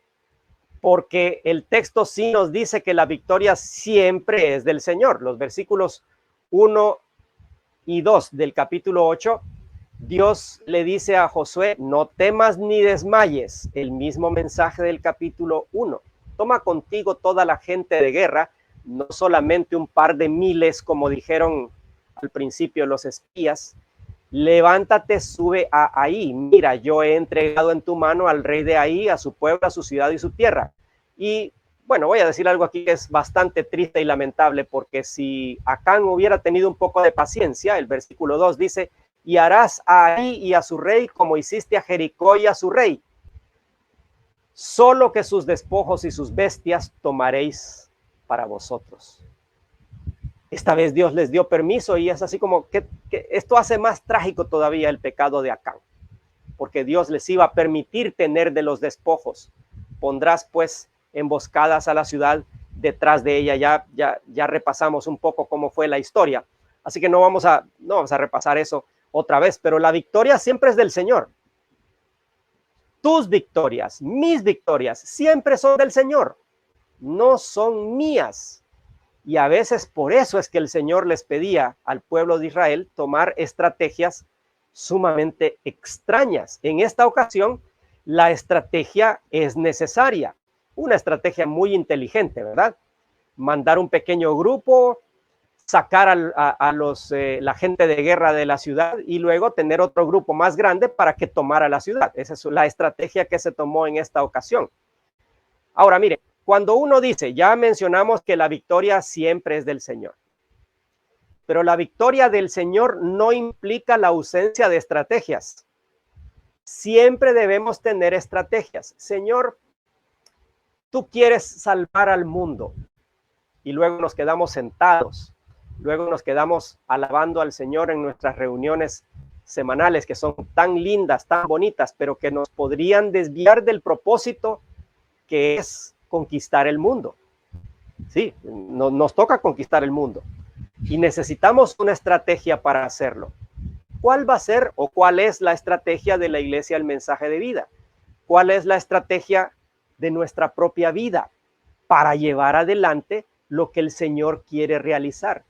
porque el texto sí nos dice que la victoria siempre es del Señor. Los versículos 1 y 2 del capítulo 8, Dios le dice a Josué, no temas ni desmayes, el mismo mensaje del capítulo 1. Toma contigo toda la gente de guerra, no solamente un par de miles, como dijeron al principio los espías. Levántate, sube a Ahí. Mira, yo he entregado en tu mano al rey de Ahí, a su pueblo, a su ciudad y su tierra. Y bueno, voy a decir algo aquí que es bastante triste y lamentable, porque si Acán hubiera tenido un poco de paciencia, el versículo 2 dice, y harás a Ahí y a su rey como hiciste a Jericó y a su rey. Solo que sus despojos y sus bestias tomaréis para vosotros. Esta vez Dios les dio permiso y es así como que esto hace más trágico todavía el pecado de Acán, porque Dios les iba a permitir tener de los despojos. Pondrás pues emboscadas a la ciudad, detrás de ella. Ya repasamos un poco cómo fue la historia, así que no vamos a repasar eso otra vez, pero la victoria siempre es del Señor. Tus victorias, mis victorias, siempre son del Señor, no son mías. Y a veces por eso es que el Señor les pedía al pueblo de Israel tomar estrategias sumamente extrañas. En esta ocasión, la estrategia es necesaria, una estrategia muy inteligente, ¿verdad? Mandar un pequeño grupo, sacar la gente de guerra de la ciudad y luego tener otro grupo más grande para que tomara la ciudad. Esa es la estrategia que se tomó en esta ocasión. Ahora, miren, cuando uno dice, ya mencionamos que la victoria siempre es del Señor, pero la victoria del Señor no implica la ausencia de estrategias. Siempre debemos tener estrategias. Señor, tú quieres salvar al mundo y luego nos quedamos sentados, luego nos quedamos alabando al Señor en nuestras reuniones semanales que son tan lindas, tan bonitas, pero que nos podrían desviar del propósito que es conquistar el mundo. Sí, nos toca conquistar el mundo. Y necesitamos una estrategia para hacerlo. ¿Cuál va a ser o cuál es la estrategia de la Iglesia del Mensaje de Vida? ¿Cuál es la estrategia de nuestra propia vida para llevar adelante lo que el Señor quiere realizar?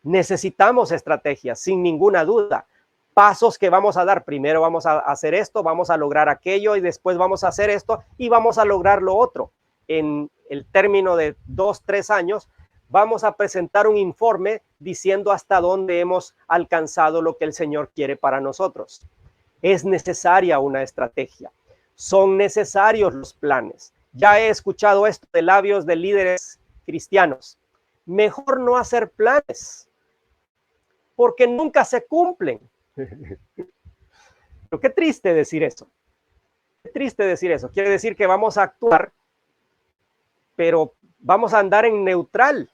Necesitamos estrategias, sin ninguna duda. Pasos que vamos a dar. Primero vamos a hacer esto, vamos a lograr aquello y después vamos a hacer esto y vamos a lograr lo otro. En el término de 2, 3 años, vamos a presentar un informe diciendo hasta dónde hemos alcanzado lo que el Señor quiere para nosotros. Es necesaria una estrategia. Son necesarios los planes. Ya he escuchado esto de labios de líderes cristianos. Mejor no hacer planes, porque nunca se cumplen. Pero qué triste decir eso. Qué triste decir eso. Quiere decir que vamos a actuar, pero vamos a andar en neutral.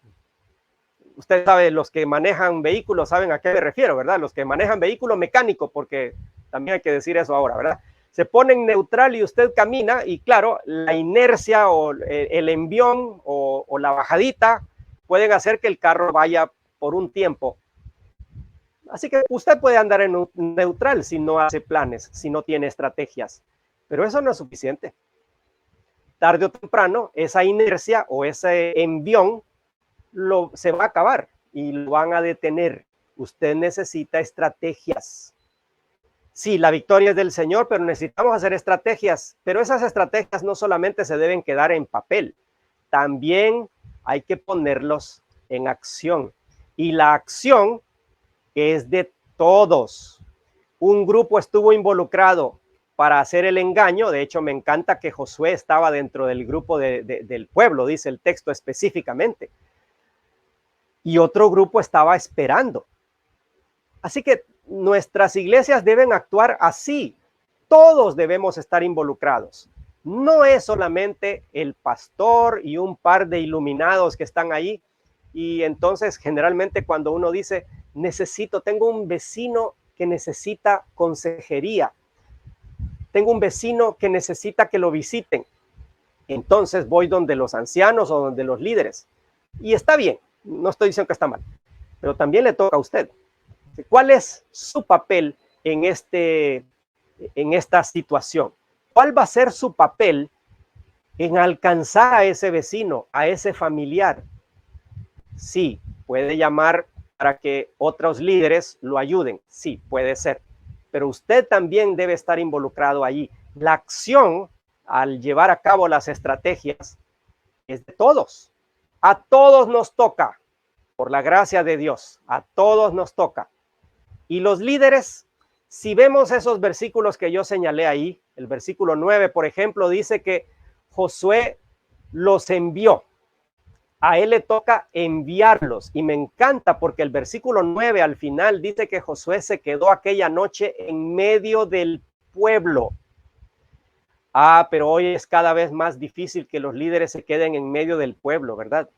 Usted sabe, los que manejan vehículos saben a qué me refiero, ¿verdad? Los que manejan vehículo mecánico, porque también hay que decir eso ahora, ¿verdad? Se pone en neutral y usted camina y claro, la inercia o el envión o la bajadita pueden hacer que el carro vaya por un tiempo. Así que usted puede andar en neutral si no hace planes, si no tiene estrategias, pero eso no es suficiente. Tarde o temprano, esa inercia o ese envión se va a acabar y lo van a detener. Usted necesita estrategias. Sí, la victoria es del Señor, pero necesitamos hacer estrategias. Pero esas estrategias no solamente se deben quedar en papel, también hay que ponerlos en acción. Y la acción es de todos. Un grupo estuvo involucrado para hacer el engaño. De hecho, me encanta que Josué estaba dentro del grupo del pueblo, dice el texto específicamente. Y otro grupo estaba esperando. Así que nuestras iglesias deben actuar así. Todos debemos estar involucrados. No es solamente el pastor y un par de iluminados que están ahí. Y entonces, generalmente cuando uno dice, tengo un vecino que necesita consejería. Tengo un vecino que necesita que lo visiten. Entonces voy donde los ancianos o donde los líderes. Y está bien. No estoy diciendo que está mal, pero también le toca a usted. ¿Cuál es su papel en esta situación? ¿Cuál va a ser su papel en alcanzar a ese vecino, a ese familiar? Sí, puede llamar para que otros líderes lo ayuden. Sí, puede ser. Pero usted también debe estar involucrado allí. La acción, al llevar a cabo las estrategias, es de todos. A todos nos toca, por la gracia de Dios, a todos nos toca. Y los líderes, si vemos esos versículos que yo señalé ahí, el versículo 9, por ejemplo, dice que Josué los envió. A él le toca enviarlos. Y me encanta porque el versículo 9 al final dice que Josué se quedó aquella noche en medio del pueblo. Pero hoy es cada vez más difícil que los líderes se queden en medio del pueblo, ¿verdad?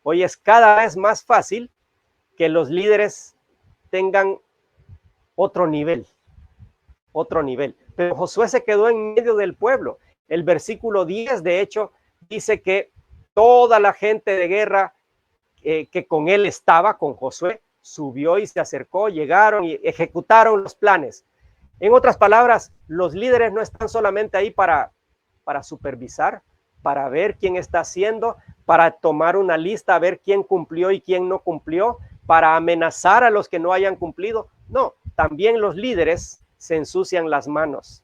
Hoy es cada vez más fácil que los líderes tengan otro nivel. Pero Josué se quedó en medio del pueblo. El versículo 10, de hecho, dice que toda la gente de guerra que con él estaba, con Josué, subió y se acercó, llegaron y ejecutaron los planes. En otras palabras, los líderes no están solamente ahí para supervisar, para ver quién está haciendo, para tomar una lista, a ver quién cumplió y quién no cumplió, para amenazar a los que no hayan cumplido. No, también los líderes se ensucian las manos.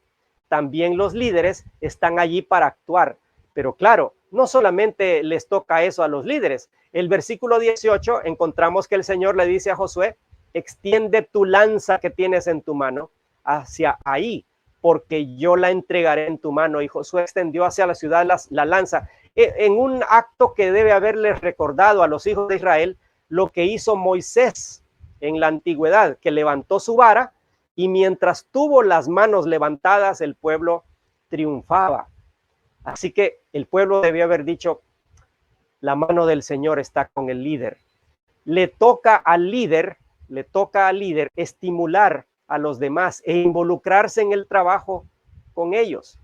También los líderes están allí para actuar. Pero claro, no solamente les toca eso a los líderes. El versículo 18 encontramos que el Señor le dice a Josué, extiende tu lanza que tienes en tu mano hacia ahí, porque yo la entregaré en tu mano. Y Josué extendió hacia la ciudad la lanza, en un acto que debe haberles recordado a los hijos de Israel lo que hizo Moisés en la antigüedad, que levantó su vara y mientras tuvo las manos levantadas, el pueblo triunfaba. Así que el pueblo debió haber dicho, la mano del Señor está con el líder. Le toca al líder estimular a los demás e involucrarse en el trabajo con ellos.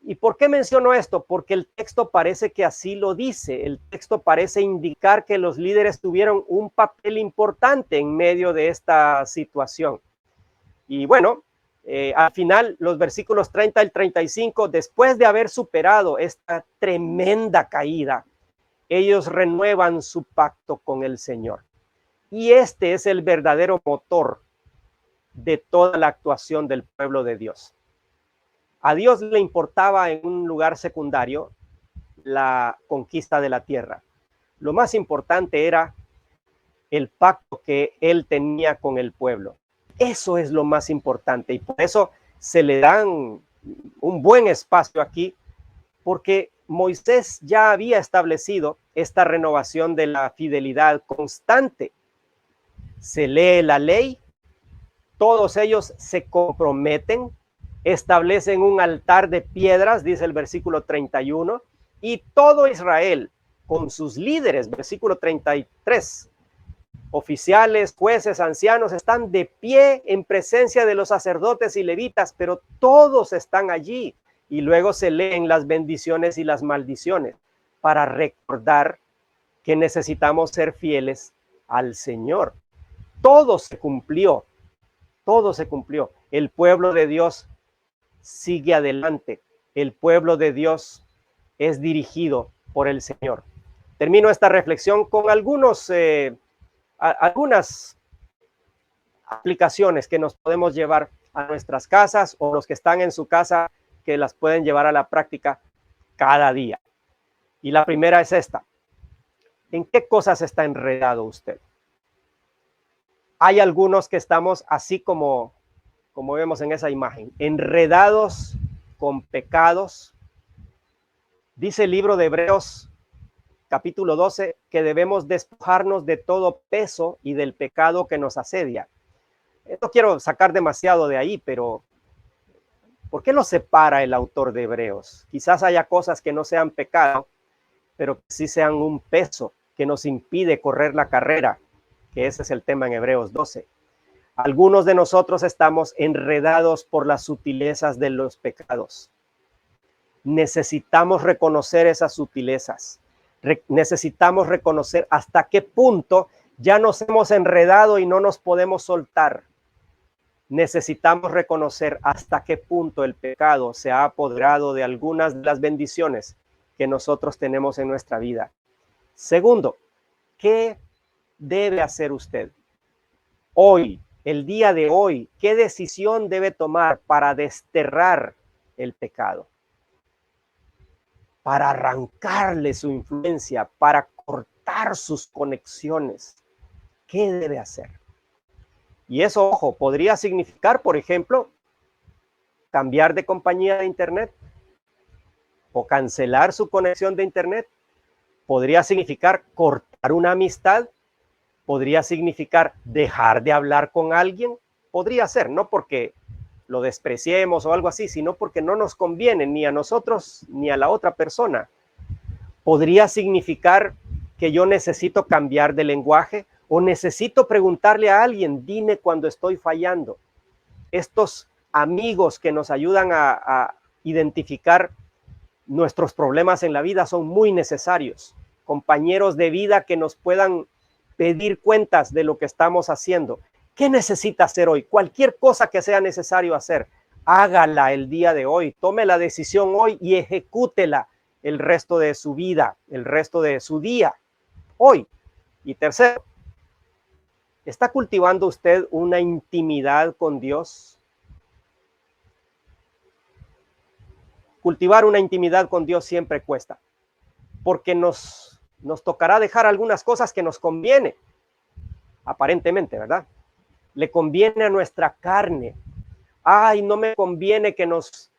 ¿Y por qué menciono esto? Porque el texto parece que así lo dice. El texto parece indicar que los líderes tuvieron un papel importante en medio de esta situación. Y bueno, al final, los versículos 30 al 35, después de haber superado esta tremenda caída, ellos renuevan su pacto con el Señor. Y este es el verdadero motor de toda la actuación del pueblo de Dios. A Dios le importaba en un lugar secundario la conquista de la tierra. Lo más importante era el pacto que él tenía con el pueblo. Eso es lo más importante y por eso se le dan un buen espacio aquí, porque Moisés ya había establecido esta renovación de la fidelidad constante. Se lee la ley, todos ellos se comprometen, establecen un altar de piedras, dice el versículo 31, y todo Israel con sus líderes, versículo 33, oficiales, jueces, ancianos, están de pie en presencia de los sacerdotes y levitas, pero todos están allí. Y luego se leen las bendiciones y las maldiciones para recordar que necesitamos ser fieles al Señor. Todo se cumplió, todo se cumplió. El pueblo de Dios sigue adelante. El pueblo de Dios es dirigido por el Señor. Termino esta reflexión con algunas aplicaciones que nos podemos llevar a nuestras casas o los que están en su casa que las pueden llevar a la práctica cada día. Y la primera es esta. ¿En qué cosas está enredado usted? Hay algunos que estamos así como vemos en esa imagen, enredados con pecados. Dice el libro de Hebreos capítulo 12 que debemos despojarnos de todo peso y del pecado que nos asedia. No quiero sacar demasiado de ahí, pero ¿por qué lo separa el autor de Hebreos? Quizás haya cosas que no sean pecado, pero que sí sean un peso que nos impide correr la carrera, que ese es el tema en Hebreos 12. Algunos de nosotros estamos enredados por las sutilezas de los pecados. Necesitamos reconocer esas sutilezas. Necesitamos reconocer hasta qué punto ya nos hemos enredado y no nos podemos soltar. Necesitamos reconocer hasta qué punto el pecado se ha apoderado de algunas de las bendiciones que nosotros tenemos en nuestra vida. Segundo, ¿qué debe hacer usted hoy, el día de hoy? ¿Qué decisión debe tomar para desterrar el pecado? Para arrancarle su influencia, para cortar sus conexiones. ¿Qué debe hacer? Y eso, ojo, podría significar, por ejemplo, cambiar de compañía de internet o cancelar su conexión de internet. Podría significar cortar una amistad. Podría significar dejar de hablar con alguien. Podría ser, no porque lo despreciemos o algo así, sino porque no nos conviene ni a nosotros ni a la otra persona. Podría significar que yo necesito cambiar de lenguaje o necesito preguntarle a alguien, dime cuando estoy fallando. Estos amigos que nos ayudan a identificar nuestros problemas en la vida son muy necesarios. Compañeros de vida que nos puedan pedir cuentas de lo que estamos haciendo. ¿Qué necesita hacer hoy? Cualquier cosa que sea necesario hacer, hágala el día de hoy. Tome la decisión hoy y ejecútela el resto de su vida, el resto de su día, hoy. Y tercero, ¿está cultivando usted una intimidad con Dios? Cultivar una intimidad con Dios siempre cuesta, porque nos tocará dejar algunas cosas que nos conviene, aparentemente, ¿verdad? Le conviene a nuestra carne. Ay, no me conviene que nos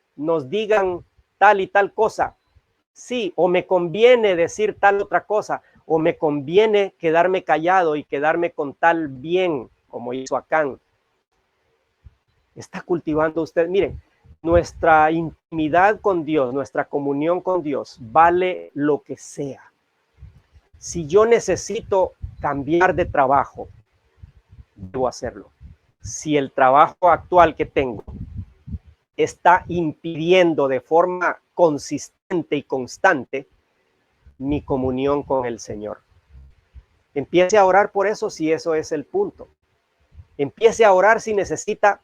digan tal y tal cosa. Sí, o me conviene decir tal otra cosa, o me conviene quedarme callado y quedarme con tal bien, como hizo Acán. Está cultivando usted, miren, nuestra intimidad con Dios, nuestra comunión con Dios, vale lo que sea. Si yo necesito cambiar de trabajo, debo hacerlo. Si el trabajo actual que tengo está impidiendo de forma consistente y constante mi comunión con el Señor. Empiece a orar por eso si eso es el punto. Empiece a orar si necesita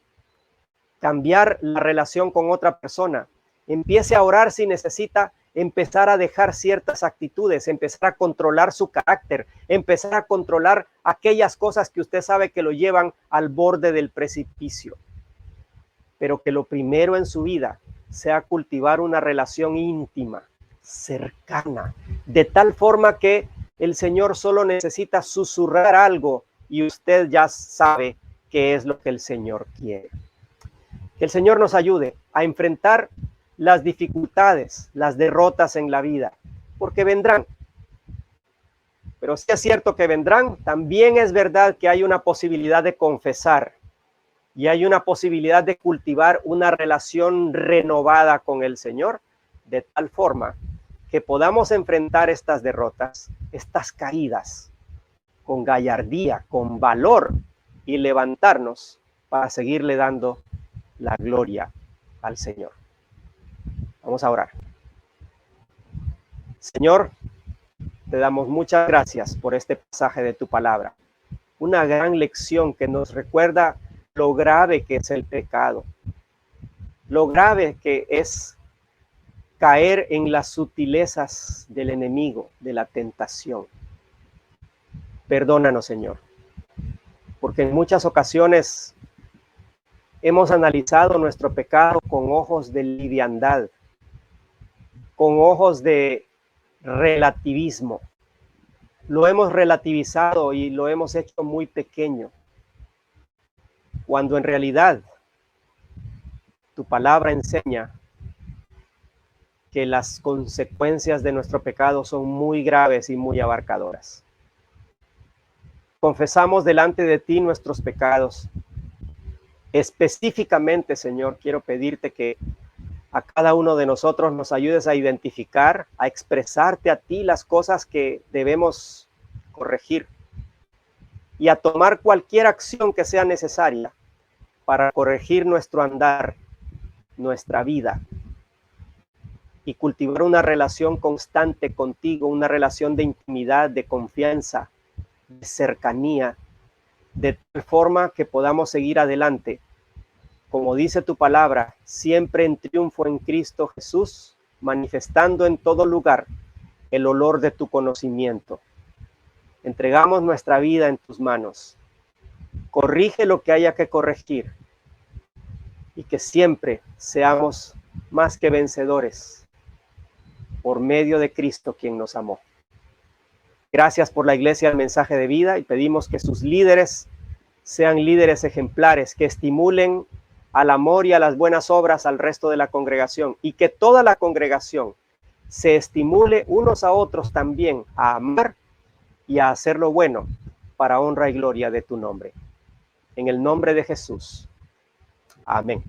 cambiar la relación con otra persona. Empiece a orar si necesita empezar a dejar ciertas actitudes, empezar a controlar su carácter, empezar a controlar aquellas cosas que usted sabe que lo llevan al borde del precipicio. Pero que lo primero en su vida sea cultivar una relación íntima, cercana, de tal forma que el Señor solo necesita susurrar algo y usted ya sabe qué es lo que el Señor quiere. Que el Señor nos ayude a enfrentar las dificultades, las derrotas en la vida, porque vendrán. Pero si es cierto que vendrán, también es verdad que hay una posibilidad de confesar y hay una posibilidad de cultivar una relación renovada con el Señor, de tal forma que podamos enfrentar estas derrotas, estas caídas, con gallardía, con valor y levantarnos para seguirle dando la gloria al Señor. Vamos a orar. Señor, te damos muchas gracias por este pasaje de tu palabra. Una gran lección que nos recuerda lo grave que es el pecado, lo grave que es caer en las sutilezas del enemigo, de la tentación. Perdónanos, Señor, porque en muchas ocasiones hemos analizado nuestro pecado con ojos de liviandad, con ojos de relativismo. Lo hemos relativizado y lo hemos hecho muy pequeño, cuando en realidad tu palabra enseña que las consecuencias de nuestro pecado son muy graves y muy abarcadoras. Confesamos delante de ti nuestros pecados. Específicamente, Señor, quiero pedirte que a cada uno de nosotros nos ayudes a identificar, a expresarte a ti las cosas que debemos corregir y a tomar cualquier acción que sea necesaria para corregir nuestro andar, nuestra vida y cultivar una relación constante contigo, una relación de intimidad, de confianza, de cercanía, de tal forma que podamos seguir adelante, como dice tu palabra, siempre en triunfo en Cristo Jesús, manifestando en todo lugar el olor de tu conocimiento. Entregamos nuestra vida en tus manos. Corrige lo que haya que corregir y que siempre seamos más que vencedores por medio de Cristo, quien nos amó. Gracias por la Iglesia del Mensaje de Vida y pedimos que sus líderes sean líderes ejemplares, que estimulen al amor y a las buenas obras al resto de la congregación y que toda la congregación se estimule unos a otros también a amar y a hacer lo bueno para honra y gloria de tu nombre. En el nombre de Jesús. Amén.